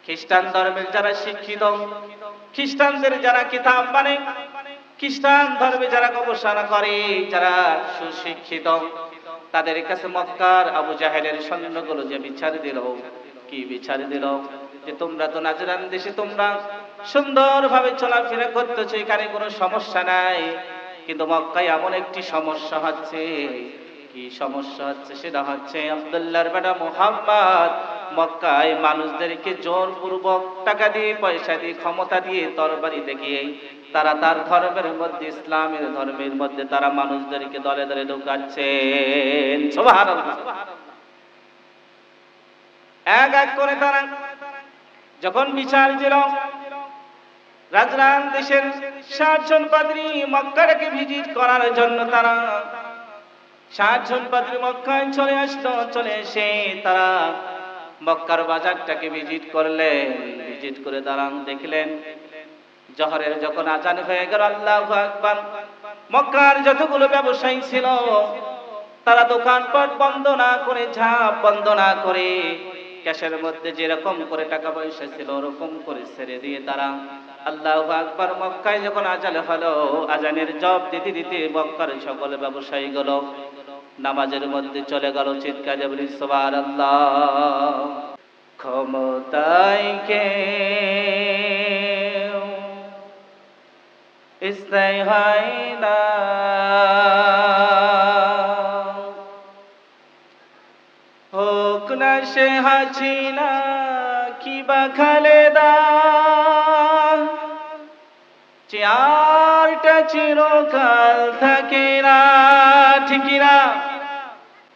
খ্রিস্টান ধর্মের যারা শিক্ষিত, খ্রিস্টানদের যারা কিতাব মানে, খ্রিস্টান ধর্মে যারা গবেষণা করে, যারা সুশিক্ষিত, তাদের কাছে মক্কার আবু জাহেলের সৈন্যগুলো যে বিচার দিল, কি বিচার দিল, যে তোমরা তো নাজরান দেশে তোমরা সুন্দরভাবে চলাফেরা করতেছো, এখানে কোনো সমস্যা নাই, কিন্তু মক্কায় এমন একটি সমস্যা হচ্ছে। কি সমস্যা হচ্ছে? সেটা হচ্ছে আব্দুল্লাহর বেটা মুহাম্মদ মক্কায় মানুষদেরকে জোরপূর্বক টাকা দিয়ে, পয়সা দিয়ে, ক্ষমতা দিয়ে, তরবারি দেখিয়ে তারা তার ধর্মের মধ্যে, ইসলামের ধর্মের মধ্যে তারা মানুষদেরকে দলে দলে ঢুকাচ্ছেন। সুবহানাল্লাহ। এক এক করে তারা যখন বিচার দিল, রাজরান দেশের 60 জন পাদ্রী মক্কাটাকে ভিজিট করার জন্য তারা 60 জন পাদ্রী মক্কায় চলে আসলো। চলে এসে তারা মক্কার বাজারটাকে ভিজিট করলেন। ভিজিট করে তারা দেখলেন জোহরের যখন আজান হয়ে গেল, আল্লাহু আকবার, মক্কার যতগুলো ব্যবসায়ী ছিল তারা দোকানপাট বন্ধ না করে, ঝাঁপ বন্ধ না করে, ক্যাশের মধ্যে যেরকম করে টাকা পয়সা ছিল ওরকম করে ছেড়ে দিয়ে তারা আল্লাহু আকবার, মক্কায় যখন আজান হলো, আজানের জব দিতে দিতে মক্কার সকল ব্যবসায়ী গুলো নামাজের মধ্যে চলে গেল। চিৎকার দিয়ে বলি সুবহানাল্লাহ। ক্ষমতায় কে স্থায়ী হয় না, হোক না সে হাসিনা কিবা খালেদা, চেয়ারটা চিরকাল থাকে না। ঠিক না?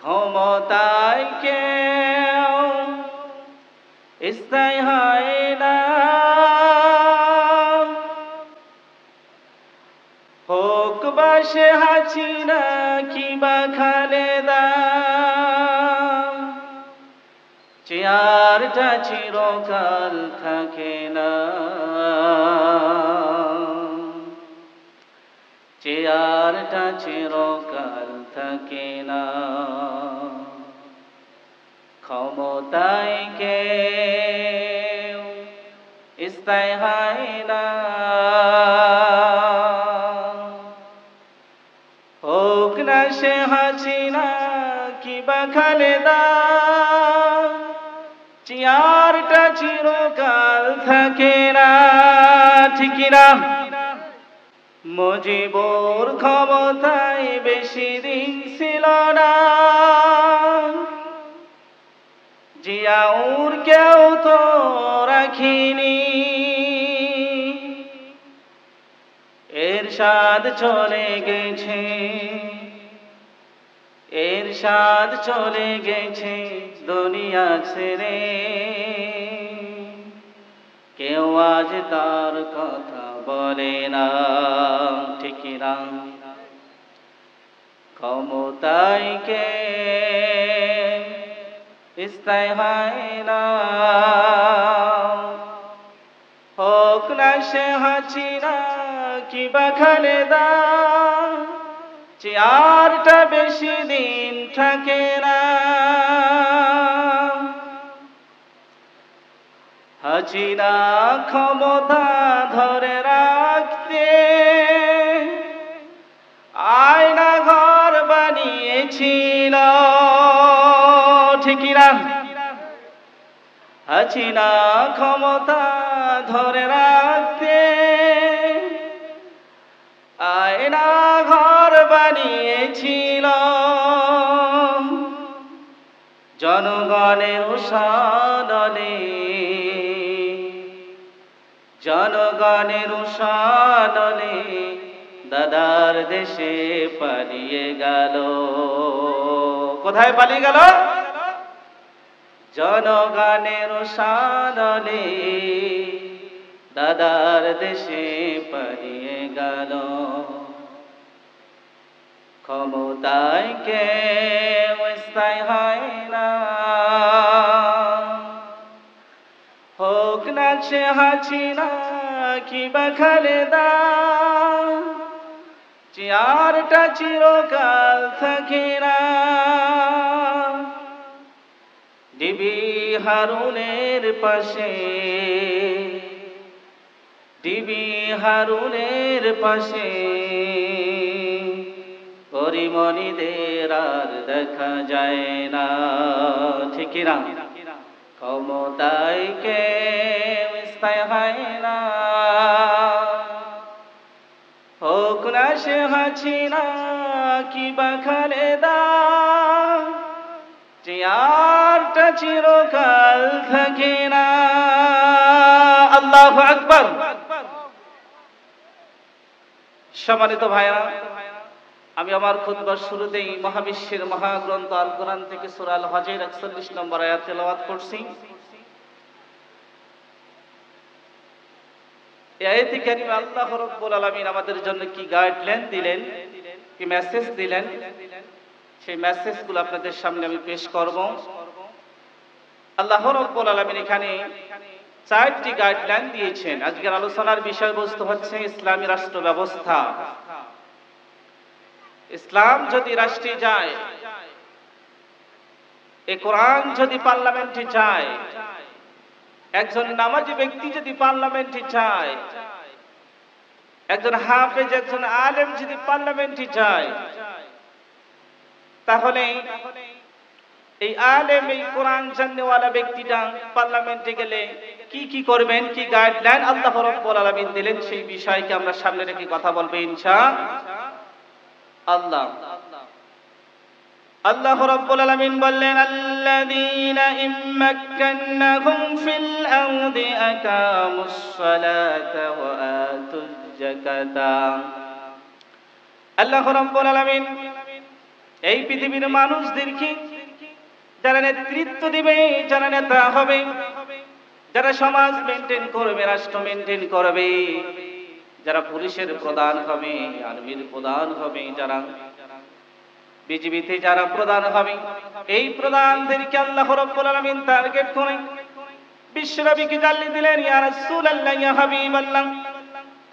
ক্ষমতায় কেউ স্থায়ী হয় না, হোক বা সে হাসিনা কিবা খালেদা, চেয়ারটা চিরকাল থাকে না, চেয়ারটা চিরকাল থাকে না। ক্ষমতায় কেউ স্থায়ী হয় না, হোক না সে হাসিনা কিবা খালেদা, চেয়ারটা চিরকাল থাকে না। ঠিক না? মুজিবুর ক্ষমতায় বেশি দিন ছিল না, জিয়াউর কেউ তো রাখিনি, এরশাদ চলে গেছে, এরশাদ চলে গেছে দুনিয়া ছেড়ে, কেউ আজ তার কথা বলে না। ঠিক না? ক্ষমতায় কে স্থায়ী হয় না, হোক না সে হাসিনা কিবা খালেদা, চেয়ারটা বেশি দিন থাকে না। হাসিনা ক্ষমতা ধরে রাখতে আয়না ঘর বানিয়েছিল। ঠিক না? হাসিনা ক্ষমতা ধরে রাখতে আয়না ঘর বানিয়েছিল, জনগণের উষাদনে, জনগণের উষাদনে দাদার দেশে পালিয়ে গেল। কোথায় পালিয়ে গেল? জনগণের উষাদনে দাদার দেশে পালিয়ে গেল। ক্ষমতায় কেউ স্থায়ী হয় না, হোক না সে হাসিনা কিবা খালেদা, চেয়ারটা চিরকাল থাকে না। ডিবি হারুনের পাশে, বিবি হারুনের পাশে পরিমণিদের আর দেখা যায় না। ঠিক না? ক্ষমতায় কে স্থায়ী হয় না, হোক না সে হাসিনা কিবা খালেদা, চেয়ারটা চিরকাল থাকে না। আল্লাহু আকবার। সম্মানিত ভাইরা, আমি আমার খুতবার শুরুতেই মহাবিশ্বের মহাগ্রন্থ আল কোরআন থেকে সূরা আল হজের ৪১ নম্বর আয়াত তেলাওয়াত করছি। এই আয়াতে কারিমে আল্লাহ রাব্বুল আলামিন আমাদের জন্য কি গাইডলাইন দিলেন, কি মেসেজ দিলেন, সেই মেসেজগুলো আপনাদের সামনে আমি পেশ করব। আল্লাহ রাব্বুল আলামিন এখানে ৪টি গাইডলাইন দিয়েছেন। আজকের আলোচনার বিষয়বস্তু হচ্ছে ইসলামী রাষ্ট্র ব্যবস্থা। ইসলাম যদি রাষ্ট্রে যায়, এই কোরআন যদি পার্লামেন্টে যায়, একজন নামাজি ব্যক্তি যদি পার্লামেন্টে যায়, একজন হাফেজ, একজন আলেম যদি পার্লামেন্টে যায়, তাহলে এই আলেম, এই কোরআন জাননেওয়ালা ব্যক্তিটা পার্লামেন্টে গেলে কি কি করবেন, কি গাইডলাইন আল্লাহ রাব্বুল আলামিন দিলেন, সেই বিষয়কে আমরা সামনে রেখে কথা বলবো ইনশাআল্লাহ। আল্লাহ রাব্বুল আলামিন বললেন, আল্লাযীনা ইম্মাক্কান্নাহুম ফিল আরদি আকামুস সালাতা ওয়া আতুজ যাকাতা। আল্লাহ রাব্বুল আলামিন এই পৃথিবীর মানুষদেরকে যারা নেতৃত্ব দিবে, যারা নেতা হবে, যারা সমাজ মেইনটেইন করবে, রাষ্ট্র মেইনটেইন করবে, যারা পুলিশের প্রধান হবে, আর্মির প্রধান হবে, যারা বিজিবিতে যারা প্রধান হবে, এই প্রধানদেরকে আল্লাহ রাব্বুল আলামিন টার্গেট করে বিশ্বনবীকে জানিয়ে দিলেন, ইয়া রাসূলুল্লাহ, ইয়া হাবিবাল্লাহ,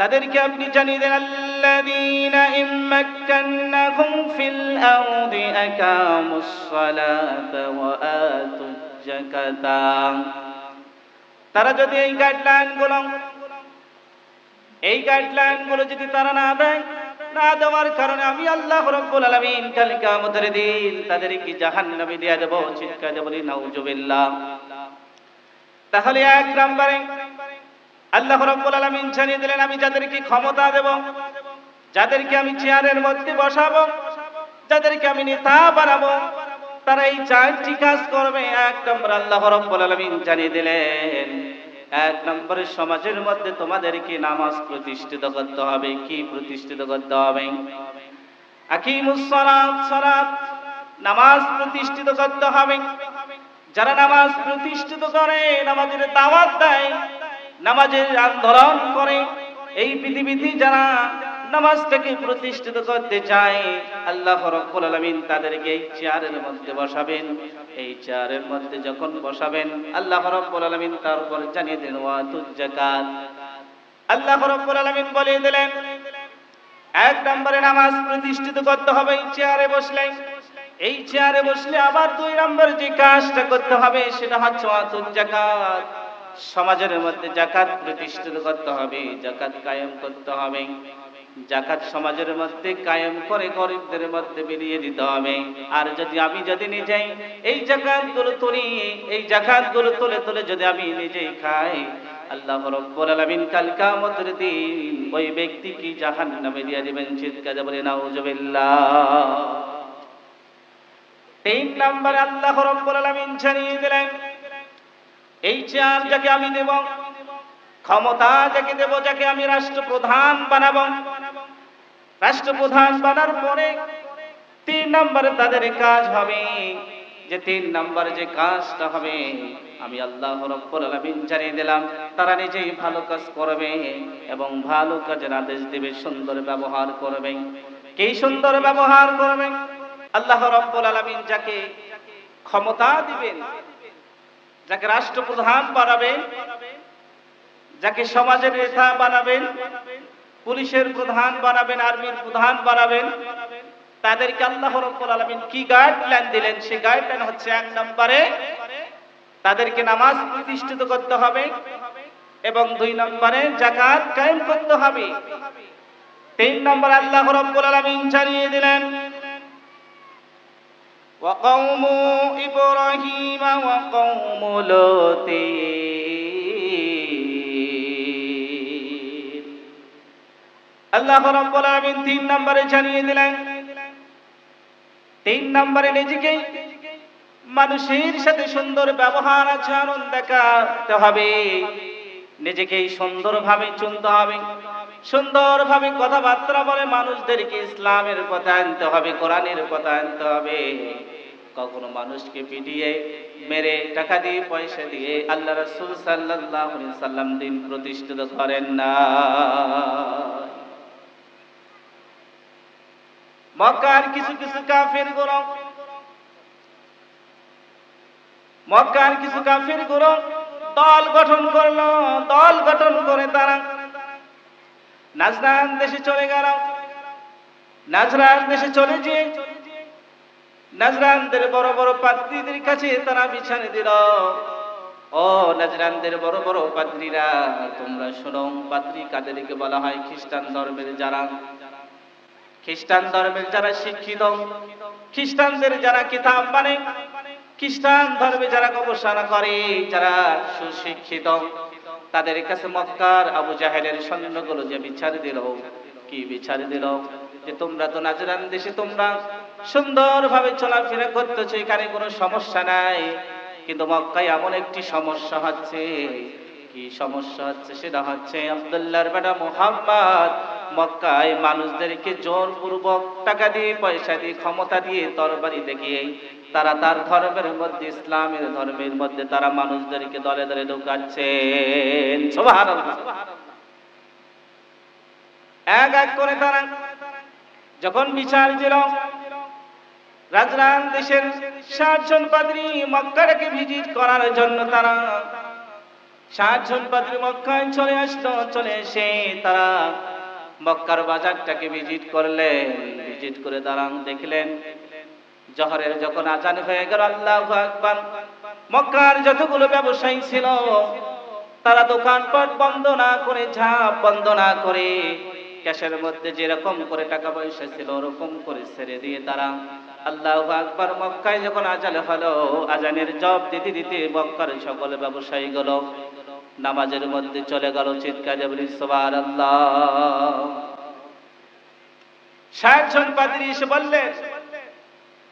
তাদেরকে আপনি জানিয়ে দেন, আল্লাযীনা ইম্মাক্কান্নাহুম ফিল আরদি আকামুস সালাতা ওয়া আতুজ যাকাতা। তারা যদি এই গাইডলাইনগুলো যদি তারা না দেয়, না দেওয়ার কারণে আমি আল্লাহ রাব্বুল আলামিন কাল কিয়ামতের দিন তাদেরকে জাহান্নামে দিয়ে দেব। চিৎকার দিয়ে বলি নাউজুবিল্লাহ। তাহলে এক নম্বরে আল্লাহ রাব্বুল আলামিন জানিয়ে দিলেন, আমি যাদেরকে ক্ষমতা দেব, যাদেরকে আমি চেয়ারের মধ্যে বসাবো, যাদেরকে আমি নেতা বানাবো, তারা এই ৪টি কাজ করবে। এক নম্বর আল্লাহ রাব্বুল আলামিন জানিয়ে দিলেন, এক নম্বরে সমাজের মধ্যে তোমাদেরকে নামাজ প্রতিষ্ঠিত করতে হবে। কি প্রতিষ্ঠিত করতে হবে? আকিমুস সালাত, সালাত, নামাজ প্রতিষ্ঠিত করতে হবে। যারা নামাজ প্রতিষ্ঠিত করে, নামাজের দাওয়াত দেয়, নামাজের আন্দোলন করে, এই পৃথিবীতে যারা নামাজটাকে প্রতিষ্ঠিত করতে চায়, আল্লাহ রাব্বুল আলামিন তাদেরকে এই চেয়ারের মধ্যে বসাবেন। এই চেয়ারের মধ্যে যখন বসাবেন, আল্লাহ রাব্বুল আলামিন তারপর জানিয়ে দেন ওয়া আতুজ যাকাত। আল্লাহ রাব্বুল আলামিন বলে দিলেন, এক নম্বরে নামাজ প্রতিষ্ঠিত করতে হবে এই চেয়ারে বসলে। এই চেয়ারে বসলে আবার ২ নম্বর যে কাজটা করতে হবে সেটা হচ্ছে ওয়া আতুজ যাকাত। সমাজের মধ্যে যাকাত প্রতিষ্ঠিত করতে হবে, যাকাত কায়েম করতে হবে। যাকাত সমাজের মধ্যে কায়েম করে গরিবদের মধ্যে বিলিয়ে দিতে হবে। আর আমি যদি নিজেই এই যাকাতগুলো তুলি, এই যাকাতগুলো তুলে যদি আমি নিজেই খাই, আল্লাহ রাব্বুল আলামিন কাল কিয়ামতের দিন ওই ব্যক্তিকে জাহান্নামে দিয়ে দিবেন। চিৎকার দিয়ে বলি নাউজুবিল্লাহ। ৩ নম্বরে আল্লাহ রাব্বুল আলামিন জানিয়ে দিলেন, এই চেয়ার যাকে আমি দেব, ক্ষমতা যাকে দেব, যাকে আমি রাষ্ট্রপ্রধান বানাবো, রাষ্ট্রপ্রধান বানার পরে ৩ নম্বরে তাদের কাজ হবে, যে ৩ নম্বর যে কাজটা হবে, আমি আল্লাহ রাব্বুল আলামিন জানিয়ে দিলাম, তারা নিজেই ভালো কাজ করবে এবং ভালো কাজের আদেশ দেবে, সুন্দর ব্যবহার করবে। কি সুন্দর ব্যবহার করবে? আল্লাহ রাব্বুল আলামিন যাকে ক্ষমতা দিবেন, যাকে রাষ্ট্রপ্রধান বানাবেন, যাকে সমাজের নেতা বানাবেন, পুলিশের প্রধান বানাবেন, আর্মির প্রধান বানাবেন, তাদেরকে আল্লাহ রাব্বুল আলামিন কি গাইডলাইন দিলেন? সেই গাইডলাইন হচ্ছে, এক নম্বরে তাদেরকে নামাজ প্রতিষ্ঠিত করতে হবে এবং 2 নম্বরে যাকাত কায়েম করতে হবে। 3 নম্বর আল্লাহ রাব্বুল আলামিন জানিয়ে দিলেন ওয়া কওমু ইব্রাহিম ওয়া কওমু লূত। আল্লাহ রাব্বুল আলামিন 3 নম্বরে জানিয়ে দিলেন, 3 নম্বরে নিজেকে মানুষের সাথে সুন্দর ব্যবহার আচরণ দেখাতে হবে, নিজেকে সুন্দরভাবে চলতে হবে, সুন্দরভাবে কথাবার্তা বলে মানুষদেরকে ইসলামের পথে আনতে হবে, কোরআনের পথে আনতে হবে। কখনো মানুষকে পিটিয়ে মেরে টাকা দিয়ে পয়সা দিয়ে আল্লাহ রাসূল সাল্লাল্লাহু আলাইহি সাল্লাম দিন প্রতিষ্ঠিত করেন না। মক্কার কিছু কিছু কাফের গোরো দল গঠন করলো, দল গঠন করে তারা নাজরান দেশে চলে গেল। নাজরান দেশে চলে যেয়ে নাজরানদের বড় বড় পাদ্রীদের কাছে তারা বিছানে দিল, ও নাজরানদের বড় বড় পাদ্রীরা তোমরা শোনো, পাদ্রী কাদেরকে বলা হয়? খ্রিস্টান ধর্মের যারা শিক্ষিত, খ্রিস্টানদের যারা কিতাব মানে, খ্রিস্টান ধর্মে যারা গবেষণা করে, যারা সুশিক্ষিত, তাদের কাছে মক্কার আবু জাহেলের সৈন্যগুলো যে বিচার দিল, কি বিচার দিল? যে তোমরা তো নাজরান দেশে তোমরা সুন্দরভাবে চলাফেরা করতেছো, এখানে কোনো সমস্যা নাই, কিন্তু মক্কায় এমন একটি সমস্যা হচ্ছে। কি সমস্যা হচ্ছে? সেটা হচ্ছে আব্দুল্লাহর বেটা মুহাম্মদ মক্কায় মানুষদেরকে জোরপূর্বক টাকা দিয়ে, পয়সা দিয়ে, ক্ষমতা দিয়ে, তরবারি দেখিয়ে তারা তার ধর্মের মধ্যে, ইসলামের ধর্মের মধ্যে তারা মানুষদেরকে দলে দলে ঢুকাচ্ছেন। সুবহানাল্লাহ। এক এক করে তারা যখন বিচার দিল, রাজরান দেশের 60 জন পাদ্রী মক্কাকে ভিজিট করার জন্য তারা 60 জন পাদ্রী মক্কায় চলে আসলো। চলে এসে তারা মক্কার বাজারটাকে ভিজিট করলেন। ভিজিট করে তারা দেখলেন জোহরের যখন আজান হয়ে গেল, আল্লাহু আকবার, মক্কার যতগুলো ব্যবসায়ী ছিল তারা দোকানপাট বন্ধ না করে, ঝাঁপ বন্ধ না করে, ক্যাশের মধ্যে যেরকম করে টাকা পয়সা ছিল ওরকম করে ছেড়ে দিয়ে তারা আল্লাহু আকবার, মক্কায় যখন আজান হলো, আজানের জবাব দিতে দিতে মক্কার সকল ব্যবসায়ী গুলো নামাজের মধ্যে চলে গেল। চিৎকার বলি সুবহানাল্লাহ। 60 জন পাদ্রী এসে বললেন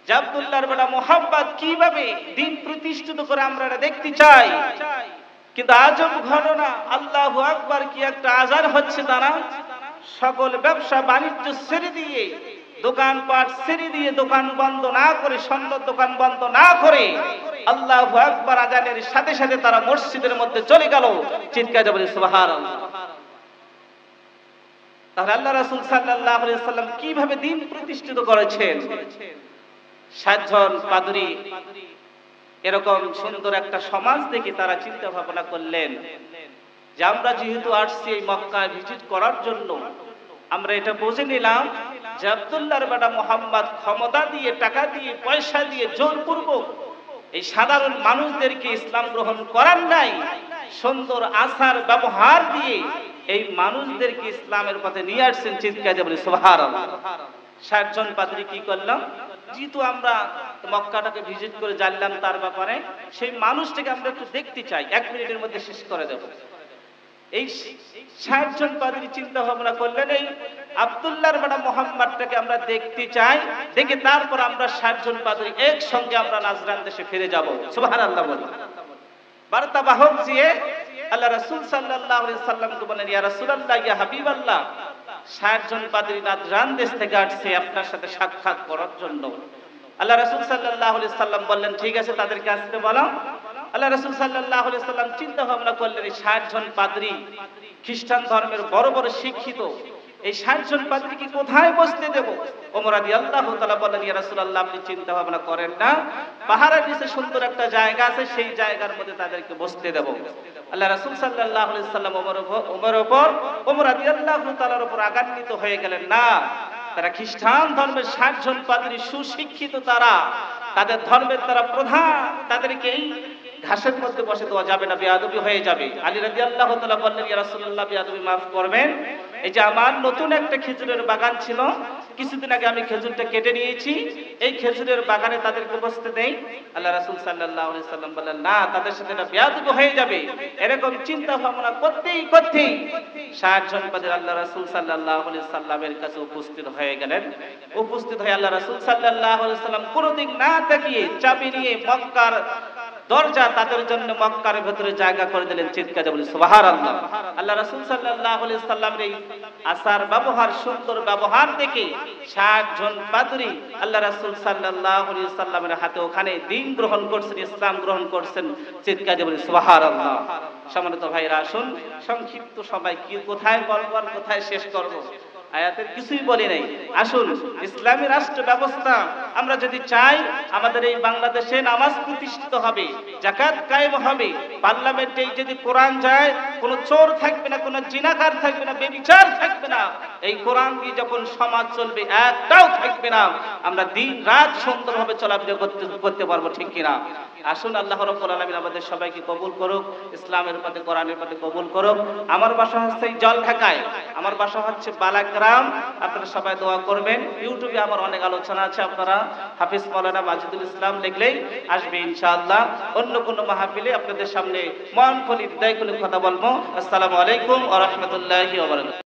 যে আব্দুল্লাহর বেটা মুহাম্মদ কিভাবে দিন প্রতিষ্ঠিত করে আমরা এটা দেখতে চাই, কিন্তু আজব ঘটনা, আল্লাহু আকবার, কি একটা আজান হচ্ছে, তারা সকল ব্যবসা বাণিজ্য ছেড়ে দিয়ে, দোকানপাট ছেড়ে দিয়ে, দোকান বন্ধ না করে, স্বর্ণের দোকান বন্ধ না করে আল্লাহু আকবার আজানের সাথে সাথে তারা মসজিদের মধ্যে চলে গেল। চিৎকার বলে সুবহানাল্লাহ। তাহলে আল্লাহ রাসূল সাল্লাল্লাহু আলাইহি সাল্লাম কিভাবে দিন প্রতিষ্ঠিত করেছেন? 60 জন পাদ্রী এরকম সুন্দর একটা সমাজ দেখে তারা চিন্তা ভাবনা করলেন যে আমরা যেহেতু আসছি এই মক্কায় ভিজিট করার জন্য, আমরা এটা বুঝে নিলাম যে আব্দুল্লাহর বেটা মুহাম্মদ ক্ষমতা দিয়ে, টাকা দিয়ে, পয়সা দিয়ে, জোরপূর্বক এই সাধারণ মানুষদেরকে ইসলাম গ্রহণ করার নাই, সুন্দর আচার ব্যবহার দিয়ে এই মানুষদেরকে ইসলামের পথে নিয়ে আসছেন। চিৎকার দিয়ে বলি সুবহানাল্লাহ। 60 জন পাদ্রী কি করলাম, যেহেতু আমরা মক্কাটাকে ভিজিট করে জানলাম তার ব্যাপারে, সেই মানুষটাকে আমরা একটু দেখতে চাই, 1 মিনিটের মধ্যে শেষ করে দেব। এই 60 জন পাদ্রী চিন্তা ভাবনা করলেন এই আব্দুল্লাহর বেটা মুহাম্মদটাকে আমরা দেখতে চাই, দেখে তারপর আমরা 60 জন পাদ্রী একসঙ্গে আমরা নাজরান দেশে ফিরে যাব। সুবহানাল্লাহ বলি। বার্তা বাহক দিয়ে আল্লাহ রাসূল সাল্লাল্লাহু আলাইহি সাল্লামকে বলেন, ইয়া রাসূলুল্লাহ, ইয়া হাবিবাল্লাহ, 60 জন পাদ্রী নাজরান দেশ থেকে আসছে আপনার সাথে সাক্ষাৎ করার জন্য। আল্লাহ রাসূল সাল্লাল্লাহু আলাইহি সাল্লাম বললেন, ঠিক আছে, তাদেরকে আসতে বলো। আল্লাহ রাসূল সাল্লাল্লাহু আলাইহি সাল্লাম চিন্তা ভাবনা করলেন, এই 60 জন পাদ্রী খ্রিস্টান ধর্মের বড় বড় শিক্ষিত, এই 60 জন পাদ্রীকে কোথায় বসতে দেব? ওমর রাদিয়াল্লাহু তাআলা বললেন, ইয়া রাসূলুল্লাহ, আপনি চিন্তা ভাবনা করেন না, পাহাড়ের নিচে সুন্দর একটা জায়গা আছে, সেই জায়গার মধ্যে তাদেরকে বসতে দেব। আল্লাহ রাসূল সাল্লাল্লাহু আলাইহি সাল্লাম ওমর রাদিয়াল্লাহু তাআলার উপর আগান্বিত হয়ে গেলেন, না, তারা খ্রিস্টান ধর্মের 60 জন পাদ্রী সুশিক্ষিত, তারা তাদের ধর্মের তারা প্রধান, তাদেরকে ঘাসের মধ্যে বসে দেওয়া যাবে না, বেয়াদবি হয়ে যাবে। আলী রাদিয়াল্লাহু তাআলা বললেন, ইয়া রাসূলুল্লাহ, বেয়াদবি মাফ করবেন। এই যে আমার নতুন একটা খেজুরের বাগান ছিল, কিছুদিন আগে আমি খেজুরটা কেটে নিয়েছি, এই খেজুরের বাগানে তাদেরকে বসতে দেই? আল্লাহ রাসূল সাল্লাল্লাহু আলাইহি সাল্লাম বললেন, না, তাদের সাথে এটা বেয়াদবি হয়ে যাবে। এরকম চিন্তা ভাবনা করতেই 60 জন বাদে আল্লাহ রাসূল সাল্লাল্লাহু আলাইহি সাল্লামের কাছে উপস্থিত হয়ে গেলেন। উপস্থিত হয়ে আল্লাহ রাসূল সাল্লাল্লাহু আলাইহি সাল্লাম কোনো দিক না তাকিয়ে চাবি নিয়ে মক্কার দরজা তাদের জন্য মক্কার ভেতরে জায়গা করে দিলেন। চিৎকার বলি সুবহানাল্লাহ। আল্লাহ রাসূল সাল্লাল্লাহু আলাইহি সাল্লামের এই আসার ব্যবহার, সুন্দর ব্যবহার দেখে 60 জন পাদ্রী আল্লাহ রাসূল সাল্লাল্লাহু আলাইহি সাল্লামের হাতে ওখানে দ্বীন গ্রহণ করছেন, ইসলাম গ্রহণ করছেন। চিৎকার বলি সুবহানাল্লাহ। সম্মানিত ভাইরা, আসুন সংক্ষিপ্ত সবাই কি কোথায় বলবো আর কোথায় শেষ করব, আয়াতের কিছুই বলি নাই। আসুন, ইসলামী রাষ্ট্র ব্যবস্থা আমরা যদি চাই, আমাদের এই বাংলাদেশে নামাজ প্রতিষ্ঠিত হবে, যাকাত কায়েম হবে, পার্লামেন্টে যদি কোরআন যায়, কোনো চোর থাকবে না, কোনো জিনাকার থাকবে না, বেবিচার থাকবে না, এই কোরআন দিয়ে যখন সমাজ চলবে, একটাও থাকবে না, আমরা দিন রাত সুন্দরভাবে চলাফেরা করতে পারবো, ঠিক কিনা? আসুন, আল্লাহ রাব্বুল আলামিন আমাদের সবাইকে কবুল করুক, ইসলামের পথে, কোরআনের পথে কবুল করুক। আমার বাসা হচ্ছে জলঢাকায়, আমার বাসা হচ্ছে বালাগ্রাম। আপনারা সবাই দোয়া করবেন। ইউটিউবে আমার অনেক আলোচনা আছে, আপনারা হাফিজ মাওলানা মাজিদুল ইসলাম লিখলেই আসবে ইনশাআল্লাহ। অন্য কোনো মাহফিলে আপনাদের সামনে মন খুলে, হৃদয় খুলে কথা বলবো। আসসালামু আলাইকুম ওয়া রাহমাতুল্লাহি ওয়া বারাকাতুহু।